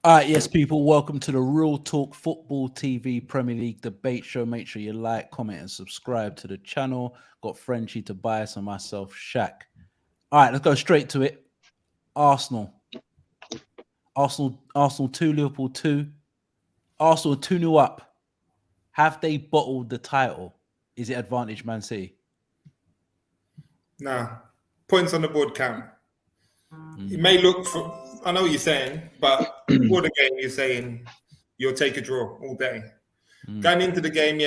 All right, yes, people, welcome to the Real Talk Football TV Premier League debate show. Make sure you like, comment, and subscribe to the channel. Got Frenchie, Tobias, and myself, Shaq. All right, let's go straight to it. Arsenal 2, Liverpool 2. Arsenal 2-0 up. Have they bottled the title? Is it advantage Man City? Nah, points on the board count. It may look for, I know what you're saying, but before the game, you're saying you'll take a draw all day. Going into the game,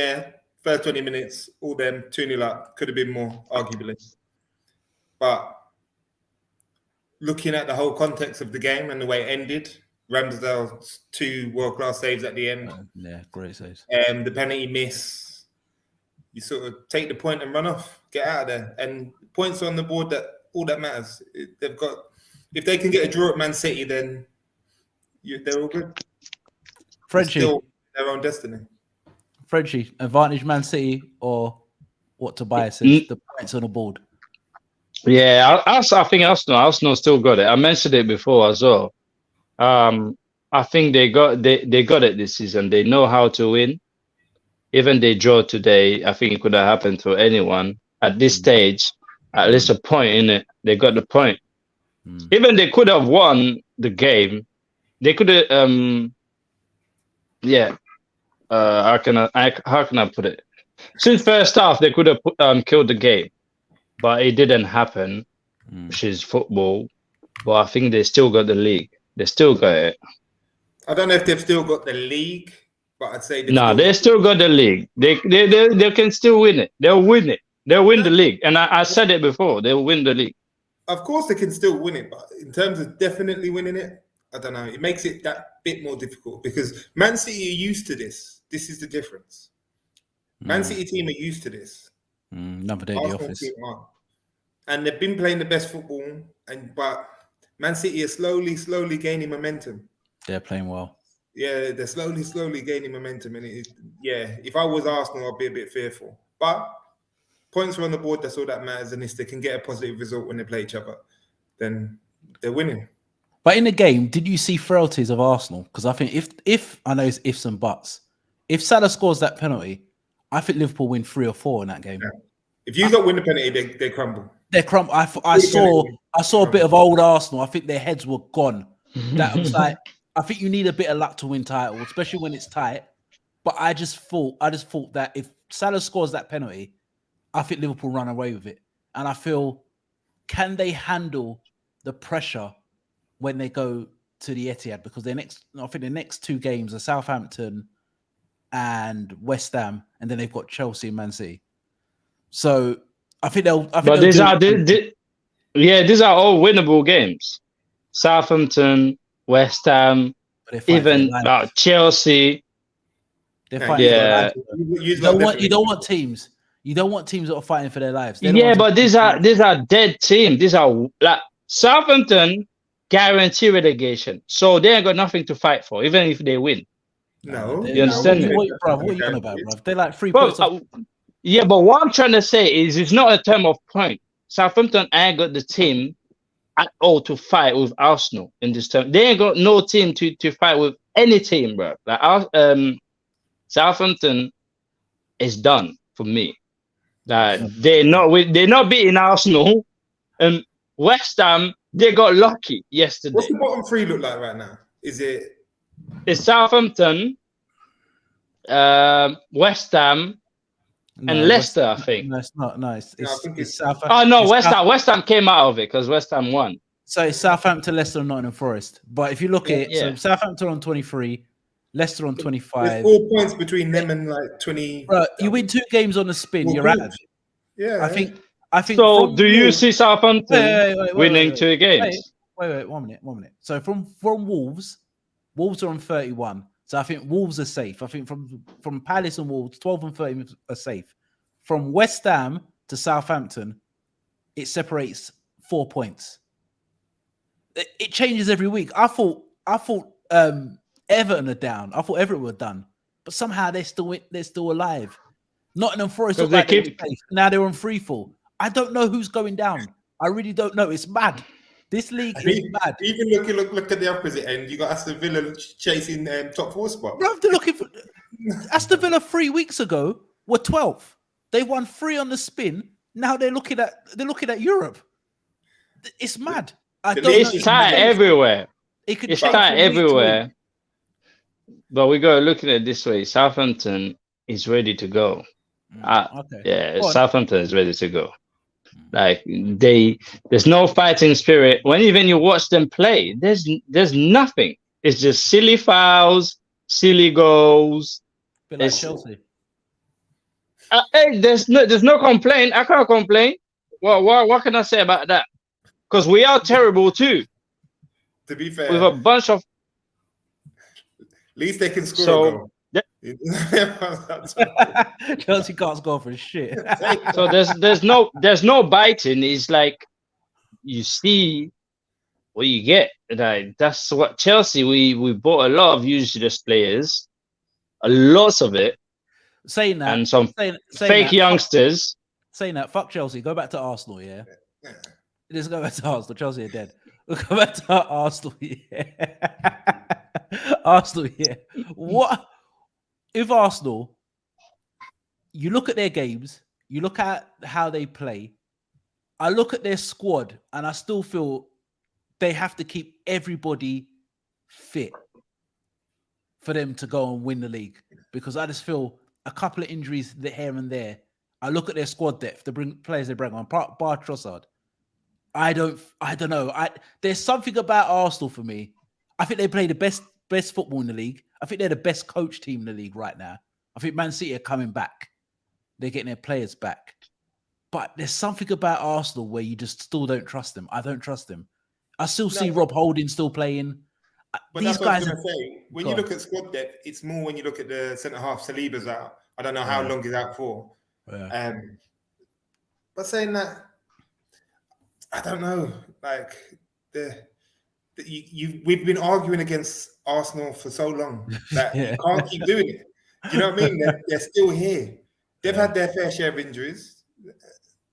first 20 minutes, all them 2-0 up, could have been more, arguably. But looking at the whole context of the game and the way it ended, Ramsdale's 2 world-class saves at the end. Yeah, great saves. The penalty miss, you sort of take the point and run off, get out of there. And points on the board, that all that matters. They've got, if they can get a draw at Man City, then they're all good. Frenchie, Still their own destiny. Frenchie, advantage Man City or what Tobias says, the points on the board? Yeah, I think Arsenal still got it. I mentioned it before as well. I think they got it this season. They know how to win. Even they draw today, I think it could have happened to anyone at this stage. At least a point in it. They got the point. Even they could have won the game. They could have. How can I put it? Since first half, they could have killed the game, but it didn't happen. Which is football. But I think they still got the league. They still got it. I don't know if they've still got the league, but I'd say they still got the league. They can still win it. They'll win it. They'll win the league. And I said it before. They'll win the league. Of course, they can still win it, but in terms of definitely winning it, I don't know. It makes it that bit more difficult because Man City are used to this. This is the difference. Man City team are used to this. Another day at the office. And they've been playing the best football, but Man City are slowly gaining momentum. They're playing well. Yeah, they're slowly gaining momentum. And if I was Arsenal, I'd be a bit fearful. But points are on the board, that's all that matters. And if they can get a positive result when they play each other, then they're winning. But in the game, did you see frailties of Arsenal? Because I think if I know it's ifs and buts, if Salah scores that penalty, I think Liverpool win 3 or 4 in that game. Yeah. If you don't win the penalty, they crumble. They crumble. I saw a bit of old Arsenal. I think their heads were gone. That was like, I think you need a bit of luck to win title, especially when it's tight. But I just thought that if Salah scores that penalty, I think Liverpool run away with it. And I feel, can they handle the pressure when they go to the Etihad? Because the next 2 games are Southampton and West Ham, and then they've got Chelsea and Man City. So I think they'll. These are all winnable games. Southampton, West Ham, even Chelsea. They're fighting. Yeah, you don't want teams. You don't want teams that are fighting for their lives. But these are dead teams. These are like Southampton guarantee relegation, so they ain't got nothing to fight for, even if they win. No, you understand me? What are you on about, bro? They're like 3 points. Yeah, but what I'm trying to say is, it's not a term of point. Southampton ain't got the team at all to fight with Arsenal in this term. They ain't got no team to fight with any team, bro. Like Southampton is done for me. They're not beating Arsenal, and West Ham, they got lucky yesterday. What's the bottom 3 look like right now? It's Southampton, West Ham, and Leicester, I think. No, it's not. No, it's Southampton. Oh no, West Ham came out of it because West Ham won. So it's Southampton, Leicester, and Nottingham Forest. But if you look at it, so Southampton on 23, Leicester on 25. There's 4 points between them and like 20. Bro, you win 2 games on the spin, you're out of it. Yeah, I think. So, do you see Southampton winning 2 games? Wait, 1 minute. So from Wolves are on 31. So I think Wolves are safe. I think from Palace and Wolves, 12 and 13 are safe. From West Ham to Southampton, it separates 4 points. It changes every week. I thought Everton are down. I thought Everton were done, but somehow they're still alive. Nottingham Forest look like now they're on free fall. I don't know who's going down. I really don't know. It's mad. This league I is mean, mad. even look at the opposite end. You got Aston Villa chasing top 4 spot. Bro, they're looking for Aston Villa 3 weeks ago were 12th. They won 3 on the spin. Now they're looking at Europe. It's mad. It's tight everywhere. It's tight everywhere. But we got to look at it this way. Southampton is ready to go. Okay. Yeah, Southampton is ready to go. Like there's no fighting spirit. When even you watch them play, there's nothing. It's just silly fouls, silly goals. Bit like Chelsea. Hey, there's no complaint. I can't complain. Well, what can I say about that? Because we are terrible too. To be fair, with a bunch of. At least they can score a goal. Chelsea can't score for shit. So there's no biting. It's like you see what you get. Like that's what Chelsea. We bought a lot of useless players, lots of it. Saying that, and some saying fake that, youngsters. Saying that, fuck Chelsea. Go back to Arsenal. Yeah, let's go back to Arsenal. Chelsea are dead. We'll go back to Arsenal. Yeah, Arsenal. Yeah, what? If Arsenal, you look at their games, you look at how they play, I look at their squad and I still feel they have to keep everybody fit for them to go and win the league. Because I just feel a couple of injuries here and there. I look at their squad depth, the players they bring on, bar Trossard. I don't know. There's something about Arsenal for me. I think they play the best football in the league. I think they're the best coach team in the league right now. I think Man City are coming back. They're getting their players back. But there's something about Arsenal where you just still don't trust them. I don't trust them. I still see Rob Holding still playing. But these guys are say. When you look at squad depth, it's more when you look at the centre half. Saliba's out. I don't know how long he's out for. Yeah. But saying that, I don't know. Like we've been arguing against Arsenal for so long that you can't keep doing it. You know what I mean? They're still here. They've had their fair share of injuries,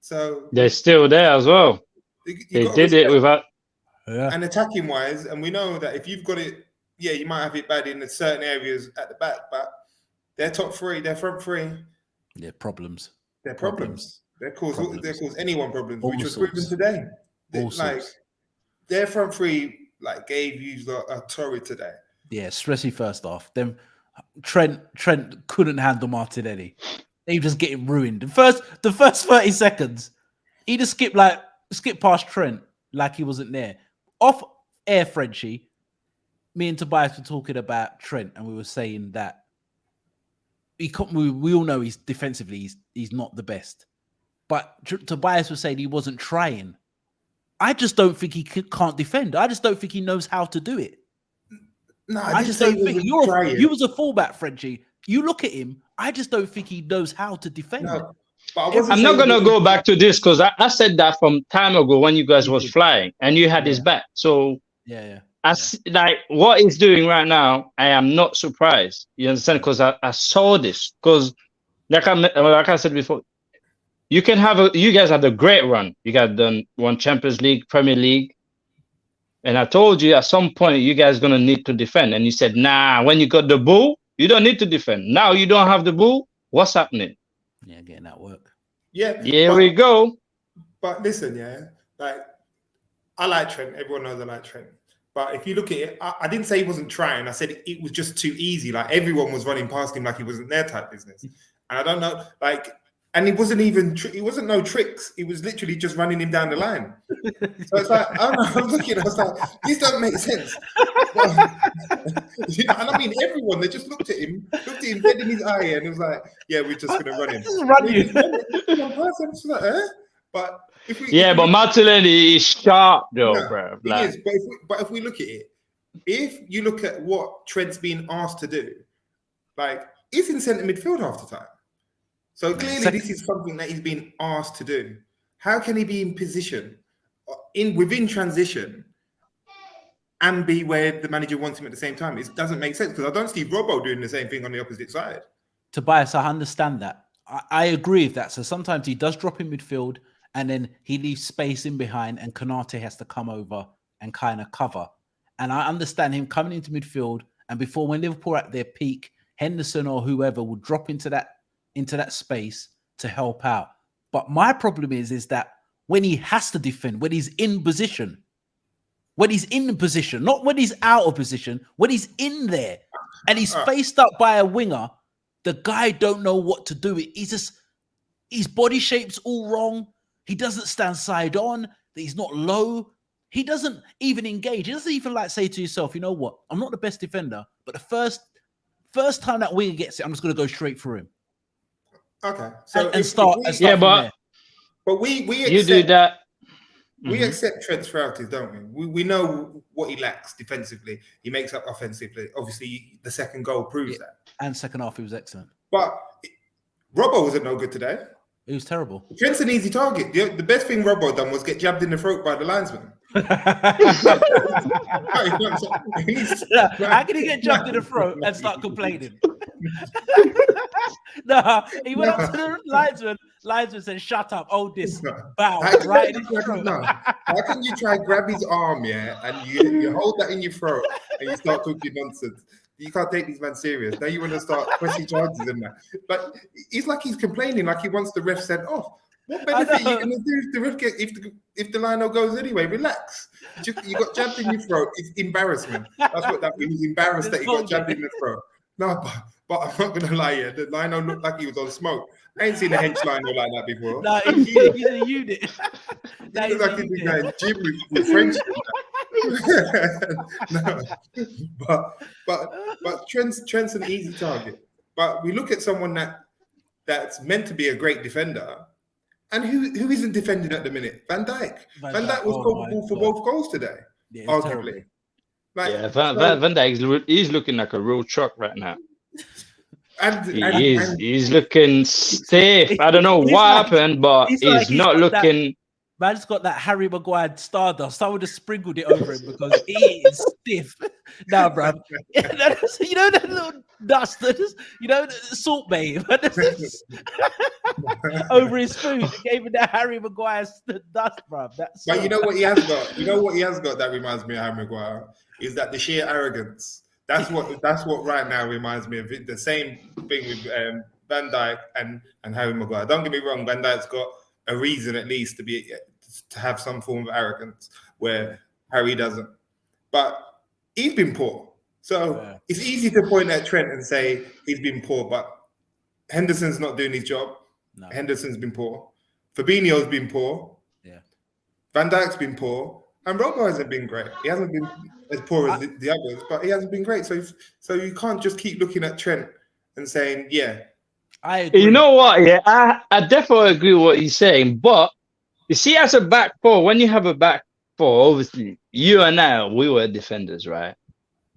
so they're still there as well. They did it without. Yeah. And attacking wise, and we know that if you've got it, you might have it bad in certain areas at the back, but they're top 3, they're front 3. They're problems. They're problems. They cause anyone problems, which was proven today. Their front 3 gave you a torrid today. Yeah, stressy first half. Then Trent couldn't handle Martinelli. They were just getting ruined. The first 30 seconds, he just skipped past Trent like he wasn't there. Off air, Frenchie, me and Tobias were talking about Trent, and we were saying that we all know he's defensively he's not the best, but Tobias was saying he wasn't trying. I just don't think he can't defend. I just don't think he knows how to do it. No, I just don't think you was a fullback, Frenchie. You look at him. I just don't think he knows how to defend. No, I'm not gonna go back to this because I said that from time ago when you guys was flying and you had his back. So like what he's doing right now, I am not surprised. You understand? Because I saw this. Because like I said before, you guys had a great run. You got won Champions League, Premier League. And I told you at some point you guys gonna need to defend. And you said, nah, when you got the ball, you don't need to defend. Now you don't have the ball. What's happening? Yeah, getting that work. Yeah. Here we go. But listen, I like Trent. Everyone knows I like Trent. But if you look at it, I didn't say he wasn't trying. I said it was just too easy. Like everyone was running past him like he wasn't their type business. And I don't know, and it wasn't even, it wasn't no tricks. It was literally just running him down the line. So it's like, I don't know, I'm looking, I was like, these don't make sense. And I mean, everyone, they just looked at him dead in his eye and it was like, yeah, we're just going to run him. But but Martinelli is sharp though, bro. He is, but if we look at it, if you look at what Trent's being asked to do, he's in centre midfield half the time. So clearly this is something that he's been asked to do. How can he be in position within transition and be where the manager wants him at the same time? It doesn't make sense because I don't see Robbo doing the same thing on the opposite side. Tobias, I understand that. I agree with that. So sometimes he does drop in midfield and then he leaves space in behind, and Konate has to come over and kind of cover. And I understand him coming into midfield, and before when Liverpool are at their peak, Henderson or whoever will drop into that space to help out. But my problem is that when he has to defend, when he's in position, not when he's out of position, when he's in there and he's faced up by a winger, the guy don't know what to do. His body shape's all wrong. He doesn't stand side on. He's not low. He doesn't even engage. He doesn't even like say to yourself, you know what? I'm not the best defender, but the first time that winger gets it, I'm just going to go straight through him. Okay. So but we accept, you do that. We accept Trent's frailties, don't we? We know what he lacks defensively. He makes up offensively. Obviously, the second goal proves that. And second half, he was excellent. But Robbo wasn't no good today. It was terrible. Trent's an easy target. The best thing Robbo done was get jabbed in the throat by the linesman. How can he get jabbed in the throat and start complaining? No, he went up to the linesman. Linesman said, "Shut up, hold this." Bow right in his throat. How can you try grab his arm, and you hold that in your throat and you start talking nonsense? You can't take these men serious. Now you want to start pressing charges in that. But it's like he's complaining, like he wants the ref sent off. What benefit are you going to do if the ref if the line goes anyway? Relax. You got jabbed in your throat. It's embarrassment. That's what that means. He's embarrassed that he got jabbed in the throat. No, but I'm not going to lie here. The Lino looked like he was on smoke. I ain't seen a hench Lino like that before. No, he's a unit. He looks like he's been going gym with French. No, but Trent's an easy target. But we look at someone that's meant to be a great defender, and who isn't defending at the minute? Van Dijk. Van Dijk was culpable for both goals today, arguably. Van Dijk he's looking like a real truck right now. He's looking stiff. I don't know what happened, but he's not looking. Man's got that Harry Maguire stardust. I would have sprinkled it over him because he is stiff. Now, bro. You know that little dust, the salt bay over his food. He gave him that Harry Maguire dust, bro. But you know what he has got? You know what he has got that reminds me of Harry Maguire? Is that the sheer arrogance. That's what right now reminds me of it. The same thing with Van Dijk and Harry Maguire. Don't get me wrong, Van Dijk's got a reason at least to have some form of arrogance where Harry doesn't. But he's been poor. So it's easy to point at Trent and say he's been poor, but Henderson's not doing his job. No. Henderson's been poor. Fabinho's been poor. Yeah. Van Dijk's been poor. And Robbo hasn't been great. He hasn't been as poor as the others, but he hasn't been great. So you can't just keep looking at Trent and saying, I agree. You know what? Yeah, I definitely agree with what he's saying. But you see, as a back four, when you have a back four, obviously, you and I, we were defenders, right?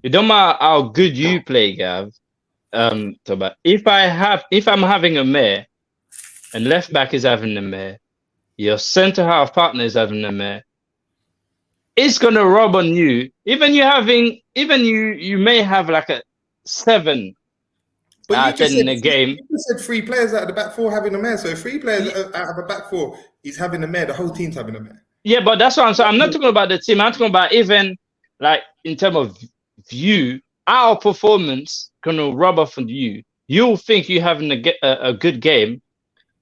It don't matter how good you play, Gav. But if I'm having a mare, and left back is having a mare, your centre half partner is having a mare, it's gonna rub on you. Even you may have like a 7 out in the game. You said 3 players out of the back four having a mare. So 3 players out of a back four is having a mare. The whole team's having a mare. Yeah, but that's what I'm saying. I'm not talking about the team. I'm talking about even like in terms of view, our performance gonna rub off on you. You'll think you're having a good game,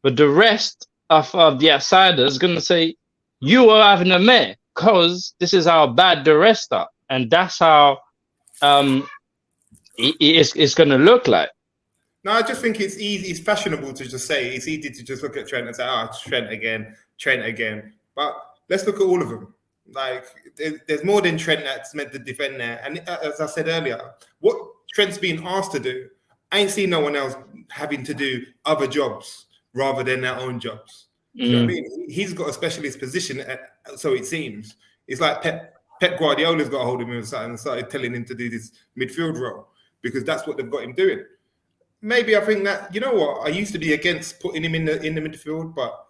but the rest of the outsiders gonna say you are having a mare because this is how bad the rest are, and that's how it's gonna look like. No, I just think it's easy. It's fashionable to just say. It's easy to just look at Trent and say, Trent again. But let's look at all of them. Like, there's more than Trent that's meant to defend there. And as I said earlier, what Trent's being asked to do, I ain't seen no one else having to do other jobs rather than their own jobs. You know what I mean? He's got a specialist position, so it seems. It's like Pep Guardiola's got a hold of him and started telling him to do this midfield role because that's what they've got him doing. Maybe I think that, you know what, I used to be against putting him in the midfield, but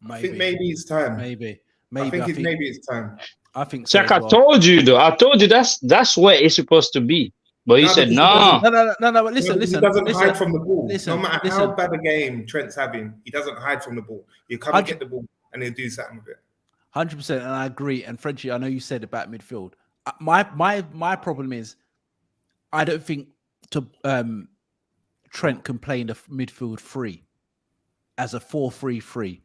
I think maybe it's time. Maybe I think it's time. I think so. Jack, I told you that's where it's supposed to be. But he said no. No. But listen. He doesn't hide from the ball. No matter how bad a game Trent's having, he doesn't hide from the ball. You come and get the ball. and he'll do something with it. 100%, and I agree. And Frenchie, I know you said about midfield. My problem is, I don't think Trent can play in the midfield free as a 4-3-3.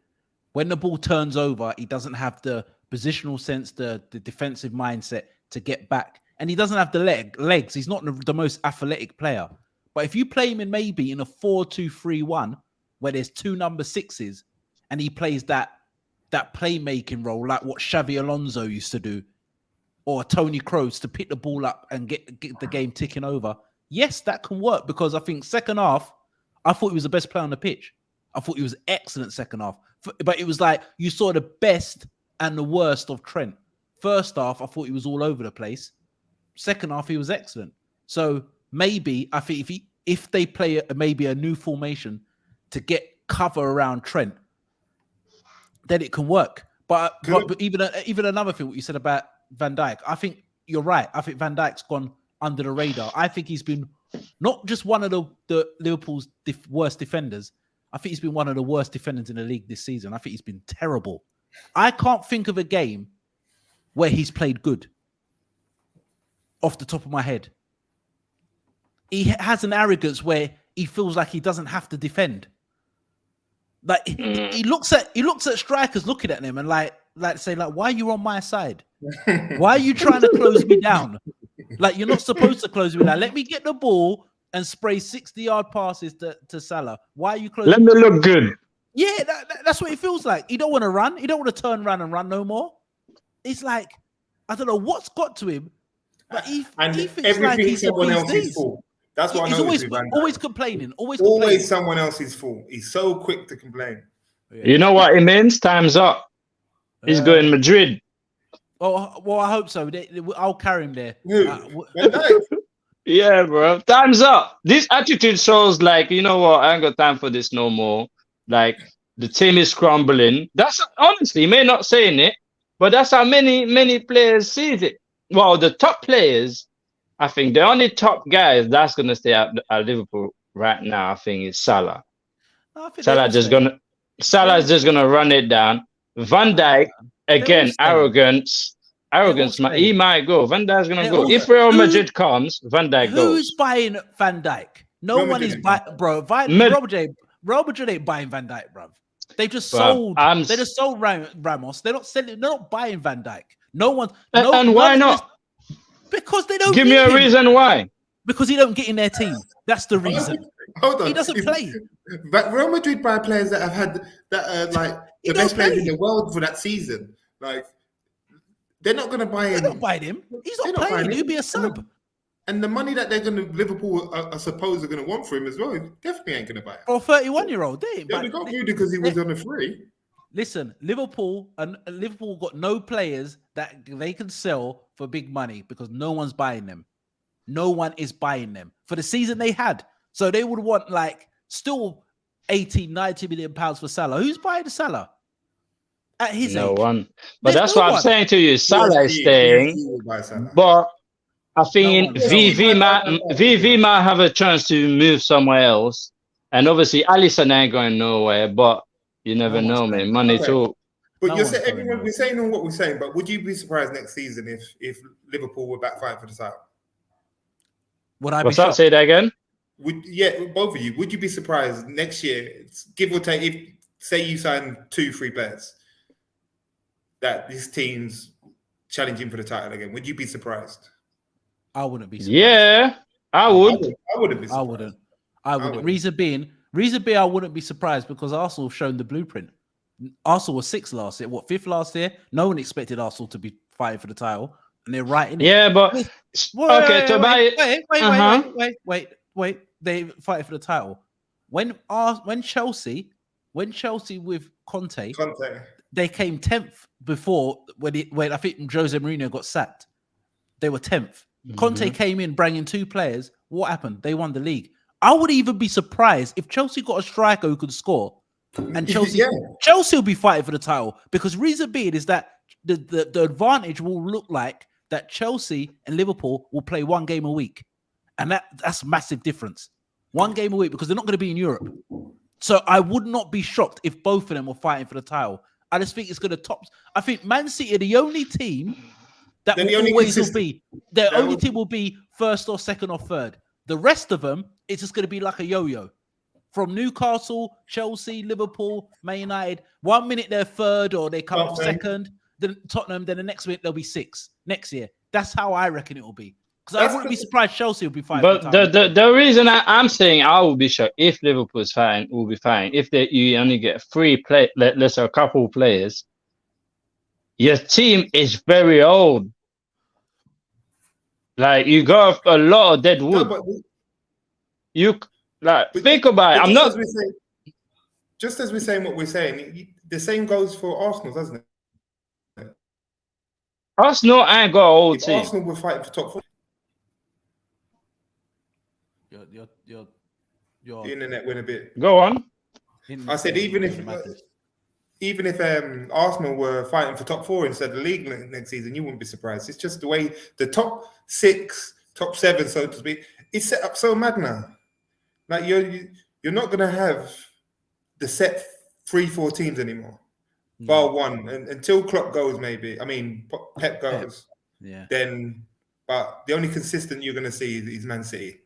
When the ball turns over, he doesn't have the positional sense, the defensive mindset to get back, and he doesn't have the legs. He's not the most athletic player. But if you play him in maybe in a 4-2-3-1, where there's 2 number 6s, and he plays that playmaking role, like what Xavi Alonso used to do, or Tony Kroos, to pick the ball up and get the game ticking over. Yes, that can work, because I think second half, I thought he was the best player on the pitch. I thought he was excellent second half. But it was like you saw the best and the worst of Trent. First half, I thought he was all over the place. Second half, he was excellent. So maybe I think if they play maybe a new formation to get cover around Trent, then it can work. But even another thing, what you said about Van Dijk, I think you're right. I think Van Dijk's gone under the radar. I think he's been not just one of the Liverpool's worst defenders. I think he's been one of the worst defenders in the league this season. I think he's been terrible. I can't think of a game where he's played good off the top of my head. He has an arrogance where he feels like he doesn't have to defend. Like he looks at strikers looking at them and like say, why are you on my side? Why are you trying to close me down? Like, you're not supposed to close me down. Let me get the ball and spray 60-yard passes to Salah. Why are you closing? Let me look good. Yeah, that's what it feels like. He don't want to run. He don't want to turn around and run no more. It's like, I don't know what's got to him, but he thinks everything like he's someone the else's fault. That's what he's I know. always complaining. Always someone else's fault. He's so quick to complain. Yeah. You know what it means? Time's up. He's going Madrid. Oh, well, I hope so. I'll carry him there. Yeah, bro. Time's up. This attitude shows like, you know what? I ain't got time for this no more. Like, the team is crumbling. That's honestly, may not saying it, but that's how many players see it. Well, the top players, I think the only top guys that's gonna stay at Liverpool right now, I think, is Salah. Salah's just gonna run it down. Van Dijk, again, arrogance. He might go. Van Dijk's gonna go. If Real Madrid comes, Van Dijk goes. Who's buying Van Dijk? No one is buying, bro. Real Madrid ain't buying Van Dijk, bro. They just sold. They just sold Ramos. They're not selling. They're not buying Van Dijk. No one. And why not? Because they don't. Give me a reason why. Because he don't get in their team. That's the reason. Hold on. He doesn't play. But Real Madrid buy players that have had that like the best players in the world for that season. Like, they're not going to buy him. They're not buying him. He's not playing. He'll be a sub. And the money that Liverpool are supposed are going to want for him as well, definitely ain't going to buy him. Or 31-year-old, they ain't. Yeah, they got Rudy because he was on a free. Listen, Liverpool got no players that they can sell for big money because no one's buying them. No one is buying them for the season they had. So they would want like still 80, 90 million pounds for Salah. Who's buying Salah? At his age? One. But that's what I'm saying to you. Salah is staying. But I think VV might have a chance to move somewhere else. And obviously, Alisson ain't going nowhere. But you never know, man. Money too. But we're saying on what we're saying. But would you be surprised next season if Liverpool were back fighting for the title? What's that? Say that again. Both of you. Would you be surprised next year, give or take, if say you sign 2-3 players, that this team's challenging for the title again? Would you be surprised? I wouldn't be surprised. Yeah, I would. I wouldn't be surprised. I wouldn't. Reason being, I wouldn't be surprised because Arsenal have shown the blueprint. Arsenal was 6th last year. What, 5th last year? No one expected Arsenal to be fighting for the title, and they're right in it. Yeah, but wait. They fighting for the title. When Chelsea with Conte, they came 10th before when I think Jose Mourinho got sacked. They were 10th. Conte came in bringing 2 players. What happened? They won the league. I would even be surprised if Chelsea got a striker who could score, and Chelsea will be fighting for the title, because reason being is that the advantage will look like that Chelsea and Liverpool will play 1 game a week, and that's a massive difference. 1 game a week, because they're not going to be in Europe. So I would not be shocked if both of them were fighting for the title. I just think it's going to top. I think Man City are the only team that They're the will only always will consistent. be. Their They're only all- team will be first or second or third. The rest of them, it's just going to be like a yo-yo. From Newcastle, Chelsea, Liverpool, Man United. 1 minute they're third or they come up Tottenham. second. Then Tottenham. Then the next minute they'll be sixth next year. That's how I reckon it will be. Because I That's wouldn't the- be surprised Chelsea will be fighting. But for the title. the reason I'm saying I will be shocked if Liverpool is fine, will be fine. If you only get 3 play, let's say a couple players, your team is very old. Like you got a lot of dead No, wood. but You like But- think about it. but I'm not. Just as we're saying what we're saying, the same goes for Arsenal, doesn't it? Arsenal ain't got an old If team. Arsenal were fighting for top 4, You're the internet went a bit. Go on. I said even if Arsenal were fighting for top 4 instead of the league next season, you wouldn't be surprised. It's just the way the top 6, top 7, so to speak, it's set up so mad now. Like you're not gonna have the set 3-4 teams anymore, bar one, until Klopp goes. Maybe Pep goes. Yeah. Then, but the only consistent you're gonna see is Man City.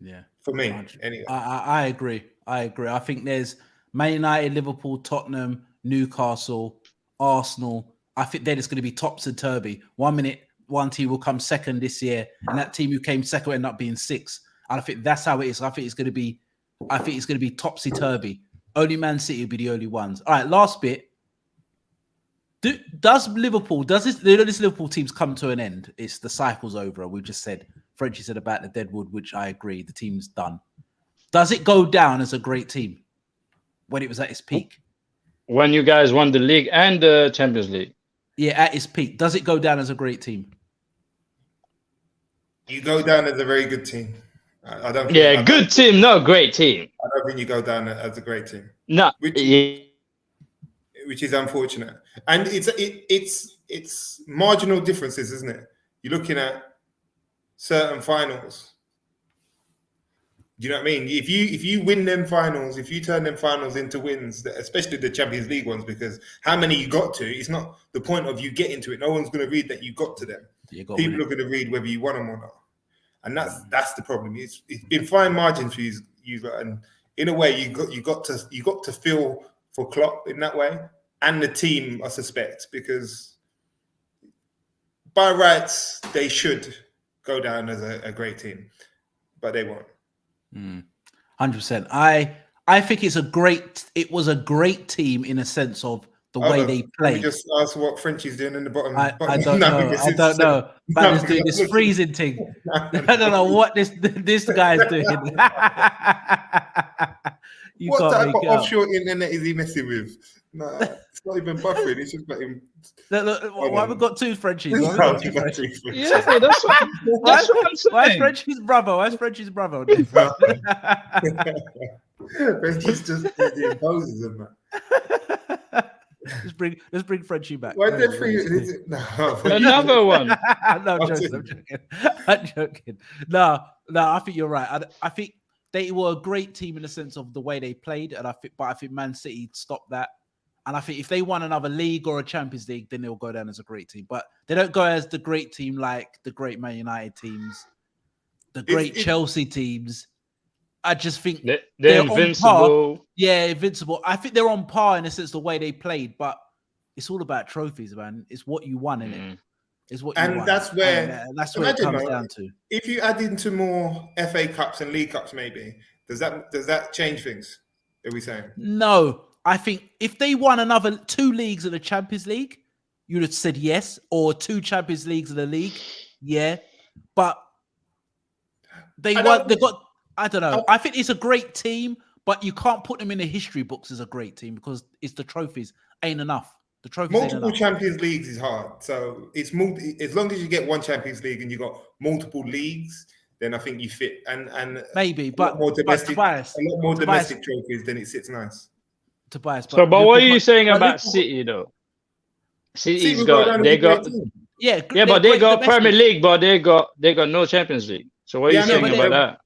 Yeah. For me, anyway. I agree. I think there's Man United, Liverpool, Tottenham, Newcastle, Arsenal. I think they're just going to be topsy-turvy. 1 minute, one team will come second this year, and that team who came second will end up being sixth. And I think that's how it is. I think it's going to be topsy-turvy. Only Man City will be the only ones. All right, last bit. Does this Liverpool team's come to an end? It's the cycle's over. We just said, Frenchie said about the Deadwood, which I agree. The team's done. Does it go down as a great team when it was at its peak? When you guys won the league and the Champions League. Yeah, at its peak. Does it go down as a great team? You go down as a very good team. I don't. Yeah, good team, not a great team. I don't think you go down as a great team. No. Which is unfortunate, and it's marginal differences, isn't it? You're looking at certain finals. Do you know what I mean? If you win them finals, if you turn them finals into wins, especially the Champions League ones, because how many you got to, it's not the point of you getting to it. No one's going to read that you got to them. People are going to read whether you won them or not, and that's the problem. It's been fine margins for you, and in a way, you got to feel for Klopp in that way. And the team, I suspect, because by rights, they should go down as a great team, but they won't. 100%. I think it was a great team in a sense of the way they played. Let me just ask what Frenchie's doing in the bottom. I don't know. But he's doing this freezing thing. I don't know what this guy's doing. What type of offshore internet is he messing with? No, it's not even buffering. It's just got him. Look, why have we got two Frenchies? Yeah, that's what I'm saying. Why is Frenchie's brother? Frenchie's just imposes him, man. Let's bring Frenchie back. Why is there three? Another one. No, I'm joking. No, I think you're right. I think they were a great team in the sense of the way they played, and I think Man City stopped that. And I think if they won another league or a Champions League, then they'll go down as a great team. But they don't go as the great team like the great Man United teams, the great Chelsea teams. I just think they're invincible. Yeah, invincible. I think they're on par in the sense of the way they played, but it's all about trophies, man. It's what you won in it. It's what you won. And that's where it comes down to. If you add into more FA Cups and League Cups, maybe does that change things? Are we saying? No. I think if they won another 2 leagues of the Champions League, you'd have said yes, or 2 Champions Leagues of the league, yeah. But they got. I don't know. I think it's a great team, but you can't put them in the history books as a great team because it's the trophies ain't enough. The trophies multiple Champions Leagues is hard, so it's as long as you get one Champions League and you got multiple leagues, then I think you fit. And maybe, but more domestic, a lot more domestic trophies, then it sits nice. Tobias. But what are you saying about City though? City's got they got but they got Premier League, but they got no Champions League. So what are you saying about that?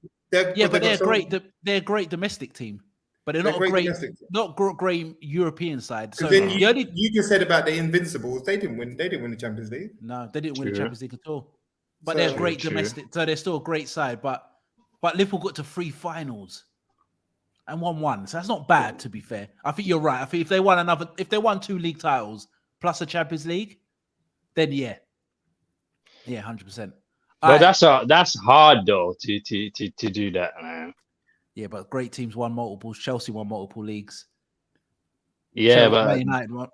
But they're great. They're a great domestic team. but they're not a great, domestic. not great European side. So Then you just said about the Invincibles, they didn't win the Champions League. No, they didn't win the Champions League at all. But So- they're great True. domestic, so they're still a great side. But Liverpool got to 3 finals and won 1, so that's not bad. To be fair, I think you're right. I think if they won 2 league titles plus a Champions League, then yeah, 100%. But that's hard though to do that, man. Yeah, but great teams won multiples. Chelsea won multiple leagues. Yeah, So but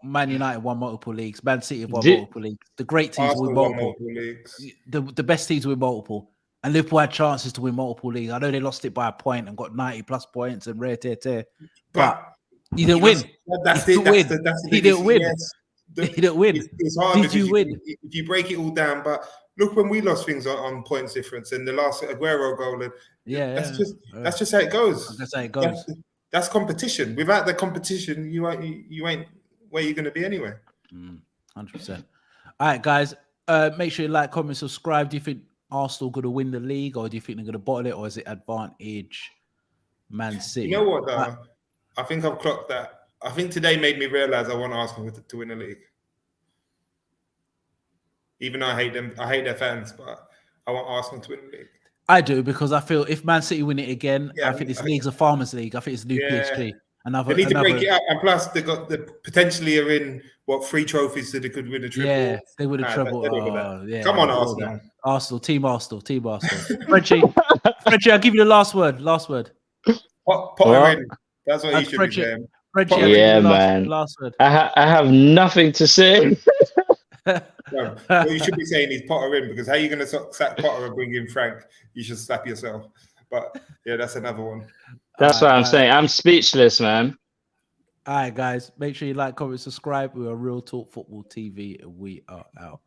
Man United won multiple leagues. Man City have won Did- multiple leagues. The great teams Arsenal win won multiple. multiple leagues. The best teams win multiple. And Liverpool had chances to win multiple leagues. I know they lost it by a point and got 90 plus points and rare tear. But You didn't win. That's You it. didn't That's win. the He didn't win. Yes. He didn't win. It's hard Did because you win? if you break it all down. But look, when we lost things on points difference and the last Aguero goal, and that's just how it goes. That's how it goes. That's competition. Without the competition, you ain't where you're going to be anyway. 100%. All right, guys. Make sure you like, comment, subscribe. Do you think Arsenal going to win the league, or do you think they're going to bottle it, or is it advantage Man City? You know what, though? I think I've clocked that. I think today made me realize I want Arsenal to win the league. Even though I hate them, I hate their fans, but I want Arsenal to win the league. I do, because I feel if Man City win it again, Yeah, I think this league's a farmers league. I think it's a new PSG. They need to break it up, and plus they got the potentially are in 3 trophies, so they could win a triple. Yeah, they would have treble. Yeah. Come on, Arsenal. Arsenal, team Arsenal. Frenchie, I'll give you the last word. Potter in. That's what he should be saying. Frenchie, Yeah, man. Last word. I have nothing to say. No, what you should be saying is Potter in, because how are you going to sack Potter and bring in Frank? You should slap yourself. But yeah, that's another one. That's what I'm saying. I'm speechless, man. All right, guys. Make sure you like, comment, subscribe. We are Real Talk Football TV, and we are out.